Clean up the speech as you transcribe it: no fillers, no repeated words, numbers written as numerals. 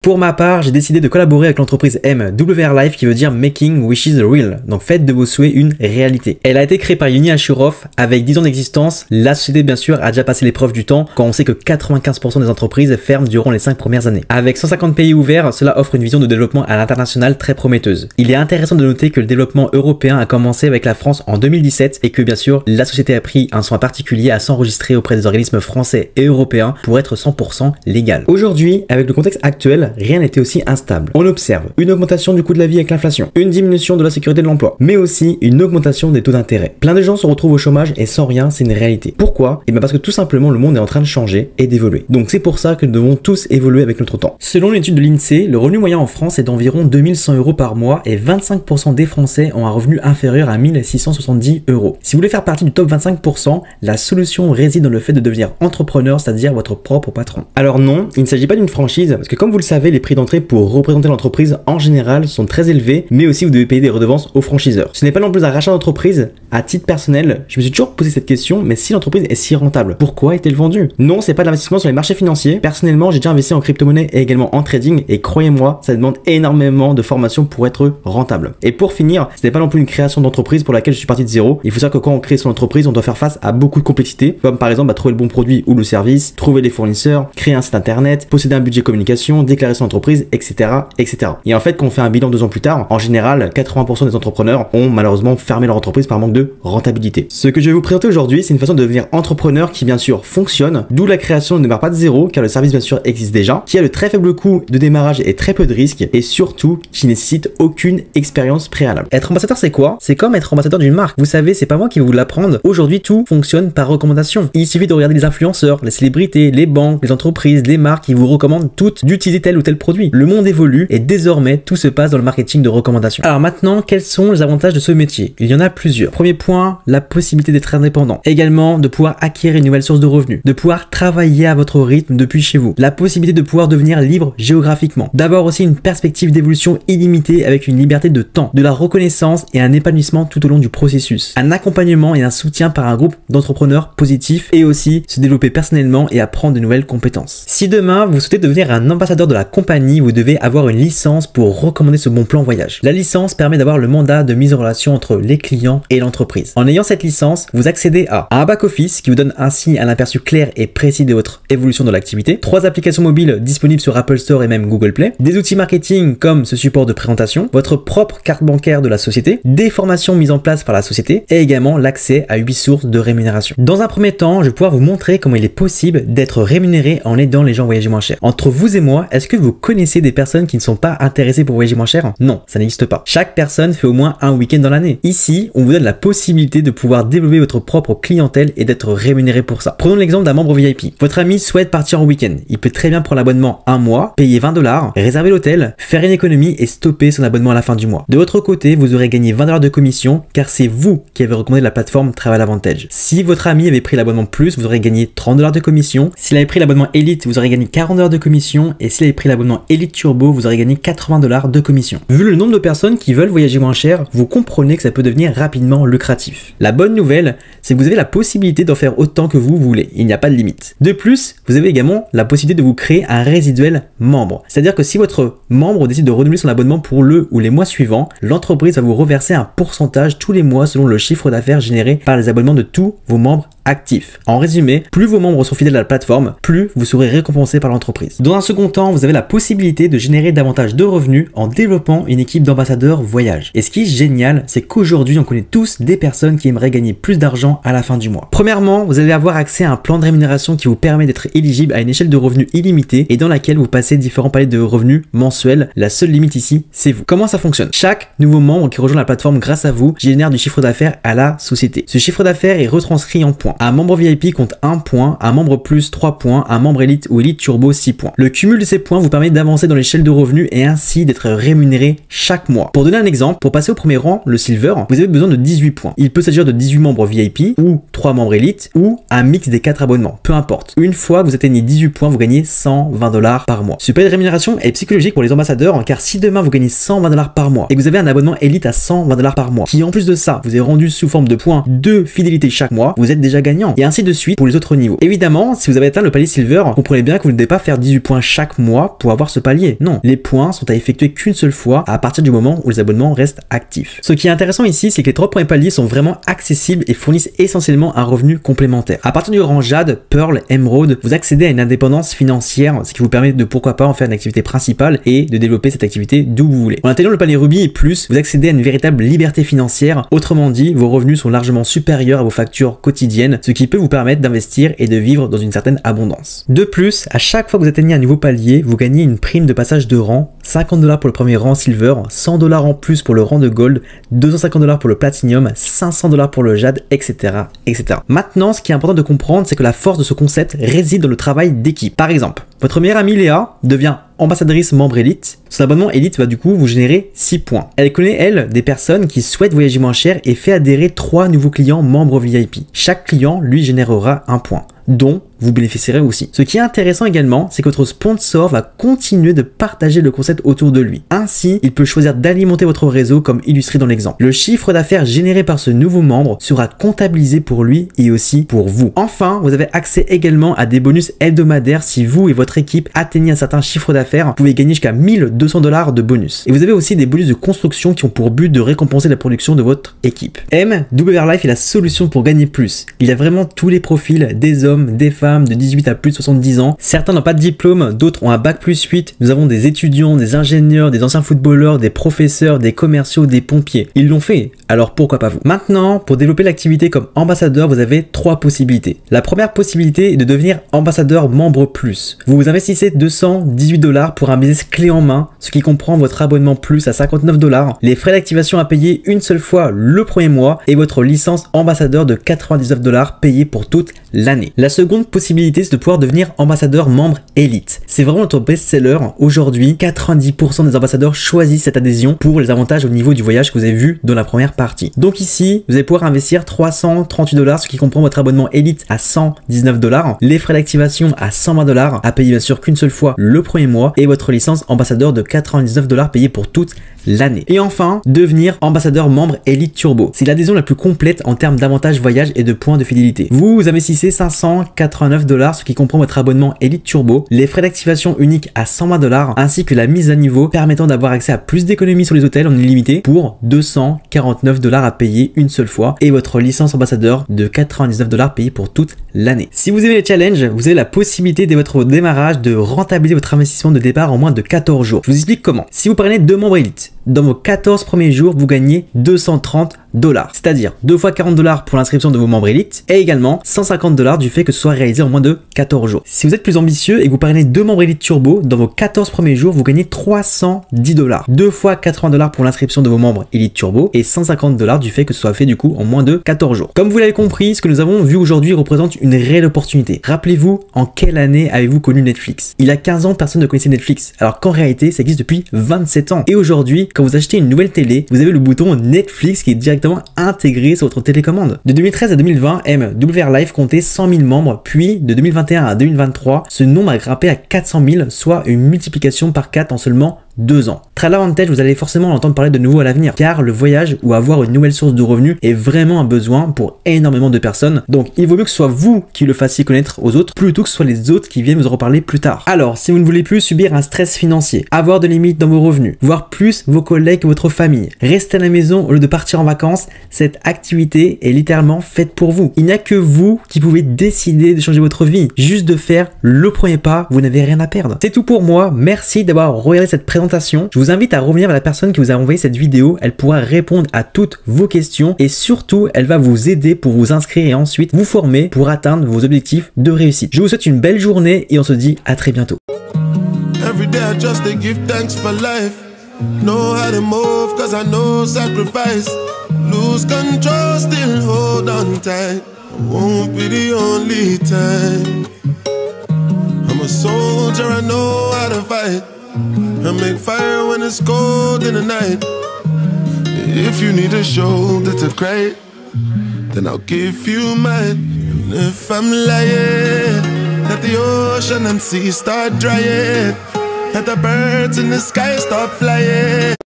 Pour ma part, j'ai décidé de collaborer avec l'entreprise MWR Life qui veut dire Making Wishes Real. Donc faites de vos souhaits une réalité. Elle a été créée par Yoni Ashurov avec 10 ans d'existence. La société bien sûr a déjà passé l'épreuve du temps quand on sait que 95% des entreprises ferment durant les 5 premières années. Avec 150 pays ouverts, cela offre une vision de développement à l'international très prometteuse. Il est intéressant de noter que le développement européen a commencé avec la France en 2017 et que bien sûr la société a pris un soin particulier à s'enregistrer auprès des organismes français et européens pour être 100% légal. Aujourd'hui, avec le contexte actuel, rien n'était aussi instable. On observe une augmentation du coût de la vie avec l'inflation, une diminution de la sécurité de l'emploi, mais aussi une augmentation des taux d'intérêt. Plein de gens se retrouvent au chômage et sans rien, c'est une réalité. Pourquoi? Et bien parce que tout simplement le monde est en train de changer et d'évoluer. Donc c'est pour ça que nous devons tous évoluer avec notre temps. Selon une étude de l'INSEE, le revenu moyen en France est d'environ 2100 € par mois et 25% des Français ont un revenu inférieur à 1670 €. Si vous voulez faire partie du top 25%, la solution réside dans le fait de devenir entrepreneur, c'est-à-dire votre propre patron. Alors non, il ne s'agit pas d'une franchise, parce que comme vous le savez, les prix d'entrée pour représenter l'entreprise en général sont très élevés, mais aussi vous devez payer des redevances aux franchiseurs. Ce n'est pas non plus un rachat d'entreprise. À titre personnel, je me suis toujours posé cette question, mais si l'entreprise est si rentable, pourquoi est-elle vendue? Non, c'est pas de l'investissement sur les marchés financiers. Personnellement, j'ai déjà investi en crypto-monnaie et également en trading, et croyez-moi, ça demande énormément de formation pour être rentable. Et pour finir, ce n'est pas non plus une création d'entreprise pour laquelle je suis parti de zéro. Il faut savoir que quand on crée son entreprise, on doit faire face à beaucoup de complexité, comme par exemple trouver le bon produit ou le service, trouver les fournisseurs, créer un site internet, posséder un budget communication, déclarer son entreprise, etc., etc. Et en fait, quand on fait un bilan 2 ans plus tard, en général, 80% des entrepreneurs ont malheureusement fermé leur entreprise par manque de rentabilité. Ce que je vais vous présenter aujourd'hui, c'est une façon de devenir entrepreneur qui bien sûr fonctionne, d'où la création ne démarre pas de zéro, car le service bien sûr existe déjà, qui a le très faible coût de démarrage et très peu de risques, et surtout qui nécessite aucune expérience préalable. Être ambassadeur, c'est quoi? C'est comme être ambassadeur d'une marque. Vous savez, c'est pas moi qui vais vous l'apprendre. Aujourd'hui, tout fonctionne par recommandation. Il suffit de regarder les influenceurs, les célébrités, les banques, les entreprises, les marques qui vous recommandent toutes d'utiliser tel ou tel produit. Le monde évolue et désormais tout se passe dans le marketing de recommandation. Alors maintenant, quels sont les avantages de ce métier? Il y en a plusieurs. Premier point, la possibilité d'être indépendant. Également, de pouvoir acquérir une nouvelle source de revenus. De pouvoir travailler à votre rythme depuis chez vous. La possibilité de pouvoir devenir libre géographiquement. D'avoir aussi une perspective d'évolution illimitée avec une liberté de temps. De la reconnaissance et un épanouissement tout au long du processus. Un accompagnement et un soutien par un groupe d'entrepreneurs positifs et aussi se développer personnellement et apprendre de nouvelles compétences. Si demain, vous souhaitez devenir un ambassadeur de la compagnie, vous devez avoir une licence pour recommander ce bon plan voyage. La licence permet d'avoir le mandat de mise en relation entre les clients et l'entreprise. En ayant cette licence, vous accédez à un back-office qui vous donne ainsi un aperçu clair et précis de votre évolution dans l'activité, 3 applications mobiles disponibles sur Apple Store et même Google Play, des outils marketing comme ce support de présentation, votre propre carte bancaire de la société, des formations mises en place par la société et également l'accès à 8 sources de rémunération. Dans un premier temps, je vais pouvoir vous montrer comment il est possible d'être rémunéré en aidant les gens à voyager moins cher. Entre vous et moi, est-ce que vous connaissez des personnes qui ne sont pas intéressées pour voyager moins cher? Non, ça n'existe pas. Chaque personne fait au moins un week-end dans l'année. Ici, on vous donne la possibilité de pouvoir développer votre propre clientèle et d'être rémunéré pour ça. Prenons l'exemple d'un membre VIP. Votre ami souhaite partir en week-end. Il peut très bien prendre l'abonnement un mois, payer 20 $, réserver l'hôtel, faire une économie et stopper son abonnement à la fin du mois. De votre côté, vous aurez gagné 20 $ de commission car c'est vous qui avez recommandé la plateforme Travel Advantage. Si votre ami avait pris l'abonnement plus, vous aurez gagné 30 $ de commission. S'il avait pris l'abonnement Elite, vous aurez gagné 40 $ de commission. Et s'il avait pris l'abonnement Elite Turbo, vous aurez gagné 80 $ de commission. Vu le nombre de personnes qui veulent voyager moins cher, vous comprenez que ça peut devenir rapidement lucratif. La bonne nouvelle, c'est que vous avez la possibilité d'en faire autant que vous voulez. Il n'y a pas de limite. De plus, vous avez également la possibilité de vous créer un résiduel membre. C'est-à-dire que si votre membre décide de renouveler son abonnement pour le ou les mois suivants, l'entreprise va vous reverser un pourcentage tous les mois selon le chiffre d'affaires généré par les abonnements de tous vos membres actifs. En résumé, plus vos membres sont fidèles à la plateforme, plus vous serez récompensé par l'entreprise. Dans un second temps, vous avez la possibilité de générer davantage de revenus en développant une équipe d'ambassadeurs voyage. Et ce qui est génial, c'est qu'aujourd'hui, on connaît tous des personnes qui aimeraient gagner plus d'argent à la fin du mois. Premièrement, vous allez avoir accès à un plan de rémunération qui vous permet d'être éligible à une échelle de revenus illimitée et dans laquelle vous passez différents paliers de revenus mensuels. La seule limite ici, c'est vous. Comment ça fonctionne? Chaque nouveau membre qui rejoint la plateforme grâce à vous génère du chiffre d'affaires à la société. Ce chiffre d'affaires est retranscrit en points. Un membre VIP compte 1 point, un membre plus 3 points, un membre élite ou élite turbo 6 points. Le cumul de ces points vous permet d'avancer dans l'échelle de revenus et ainsi d'être rémunéré chaque mois. Pour donner un exemple, pour passer au premier rang, le silver, vous avez besoin de 18 points. Il peut s'agir de 18 membres VIP ou 3 membres élite ou un mix des 4 abonnements, peu importe. Une fois que vous atteignez 18 points, vous gagnez 120 $ par mois. Ce palier de rémunération est psychologique pour les ambassadeurs car si demain vous gagnez 120 $ par mois et que vous avez un abonnement élite à 120 $ par mois, qui en plus de ça vous est rendu sous forme de points de fidélité chaque mois, vous êtes déjà gagnant. gagnant. Et ainsi de suite pour les autres niveaux. Évidemment, si vous avez atteint le palier Silver, comprenez bien que vous ne devez pas faire 18 points chaque mois pour avoir ce palier. Non, les points sont à effectuer qu'une seule fois à partir du moment où les abonnements restent actifs. Ce qui est intéressant ici, c'est que les 3 premiers paliers sont vraiment accessibles et fournissent essentiellement un revenu complémentaire. À partir du rang Jade, Pearl, Emerald, vous accédez à une indépendance financière, ce qui vous permet de pourquoi pas en faire une activité principale et de développer cette activité d'où vous voulez. En atteignant le palier Ruby et plus, vous accédez à une véritable liberté financière. Autrement dit, vos revenus sont largement supérieurs à vos factures quotidiennes, ce qui peut vous permettre d'investir et de vivre dans une certaine abondance. De plus, à chaque fois que vous atteignez un nouveau palier, vous gagnez une prime de passage de rang, 50 $ pour le premier rang Silver, 100 $ en plus pour le rang de Gold, 250 $ pour le Platinum, 500 $ pour le Jade, etc., etc. Maintenant, ce qui est important de comprendre, c'est que la force de ce concept réside dans le travail d'équipe. Par exemple, votre meilleure amie Léa devient ambassadrice membre élite. Son abonnement élite va du coup vous générer 6 points. Elle connaît, elle, des personnes qui souhaitent voyager moins cher et fait adhérer 3 nouveaux clients membres VIP. Chaque client lui générera 1 point, dont vous bénéficierez aussi. Ce qui est intéressant également, c'est que votre sponsor va continuer de partager le concept autour de lui. Ainsi, il peut choisir d'alimenter votre réseau comme illustré dans l'exemple. Le chiffre d'affaires généré par ce nouveau membre sera comptabilisé pour lui et aussi pour vous. Enfin, vous avez accès également à des bonus hebdomadaires si vous et votre équipe atteignez un certain chiffre d'affaires. Vous pouvez gagner jusqu'à 1200 $ de bonus. Et vous avez aussi des bonus de construction qui ont pour but de récompenser la production de votre équipe. MWR Life est la solution pour gagner plus. Il y a vraiment tous les profils, des hommes, des femmes, de 18 à plus de 70 ans. Certains n'ont pas de diplôme, d'autres ont un bac+8. Nous avons des étudiants, des ingénieurs, des anciens footballeurs, des professeurs, des commerciaux, des pompiers. Ils l'ont fait, alors pourquoi pas vous? Maintenant, pour développer l'activité comme ambassadeur, vous avez 3 possibilités. La première possibilité est de devenir ambassadeur membre plus. Vous investissez 218 $ pour un business clé en main, ce qui comprend votre abonnement plus à 59 $, les frais d'activation à payer une seule fois le premier mois et votre licence ambassadeur de 99 $ payée pour toute l'année. La seconde possibilité, c'est de pouvoir devenir ambassadeur membre élite. C'est vraiment notre best-seller. Aujourd'hui, 90% des ambassadeurs choisissent cette adhésion pour les avantages au niveau du voyage que vous avez vu dans la première partie. Donc ici, vous allez pouvoir investir 338 $, ce qui comprend votre abonnement élite à 119 $, les frais d'activation à 120 $, à payer bien sûr qu'une seule fois le premier mois, et votre licence ambassadeur de 99 $ payée pour toute l'année. Et enfin, devenir ambassadeur membre Elite Turbo. C'est l'adhésion la plus complète en termes d'avantages voyage et de points de fidélité. Vous investissez 589 $, ce qui comprend votre abonnement Elite Turbo, les frais d'activation uniques à 120 $, ainsi que la mise à niveau permettant d'avoir accès à plus d'économies sur les hôtels en illimité pour 249 $ à payer une seule fois, et votre licence ambassadeur de 99 $ payée pour toute l'année. Si vous aimez les challenges, vous avez la possibilité dès votre démarrage de rentabiliser votre investissement de départ en moins de 14 jours. Je vous explique comment. Si vous prenez 2 membres Elite, dans vos 14 premiers jours, vous gagnez 230 $, c'est-à-dire 2 fois 40 $ pour l'inscription de vos membres élites et également 150 $ du fait que ce soit réalisé en moins de 14 jours. Si vous êtes plus ambitieux et que vous prenez 2 membres élites turbo, dans vos 14 premiers jours, vous gagnez 310 $, 2 fois 80 $ pour l'inscription de vos membres élites turbo et 150 $ du fait que ce soit fait du coup en moins de 14 jours. Comme vous l'avez compris, ce que nous avons vu aujourd'hui représente une réelle opportunité. Rappelez-vous, en quelle année avez-vous connu Netflix? Il y a 15 ans, personne ne connaissait Netflix, alors qu'en réalité, ça existe depuis 27 ans. Et aujourd'hui, quand vous achetez une nouvelle télé, vous avez le bouton Netflix qui est directement intégré sur votre télécommande. De 2013 à 2020, MWR Life comptait 100 000 membres, puis de 2021 à 2023, ce nombre a grimpé à 400 000, soit une multiplication par 4 en seulement 2 ans. Trade Advantage, vous allez forcément entendre parler de nouveau à l'avenir, car le voyage ou avoir une nouvelle source de revenus est vraiment un besoin pour énormément de personnes. Donc il vaut mieux que ce soit vous qui le fassiez connaître aux autres, plutôt que ce soit les autres qui viennent vous en reparler plus tard. Alors, si vous ne voulez plus subir un stress financier, avoir de limites dans vos revenus, voir plus vos collègues que votre famille, rester à la maison au lieu de partir en vacances, cette activité est littéralement faite pour vous. Il n'y a que vous qui pouvez décider de changer votre vie. Juste de faire le premier pas, vous n'avez rien à perdre. C'est tout pour moi. Merci d'avoir regardé cette présentation. Je vous invite à revenir vers la personne qui vous a envoyé cette vidéo. Elle pourra répondre à toutes vos questions et surtout, elle va vous aider pour vous inscrire et ensuite vous former pour atteindre vos objectifs de réussite. Je vous souhaite une belle journée et on se dit à très bientôt. I make fire when it's cold in the night. If you need a shoulder to cry, then I'll give you mine. And if I'm lying, let the ocean and sea start drying. Let the birds in the sky stop flying.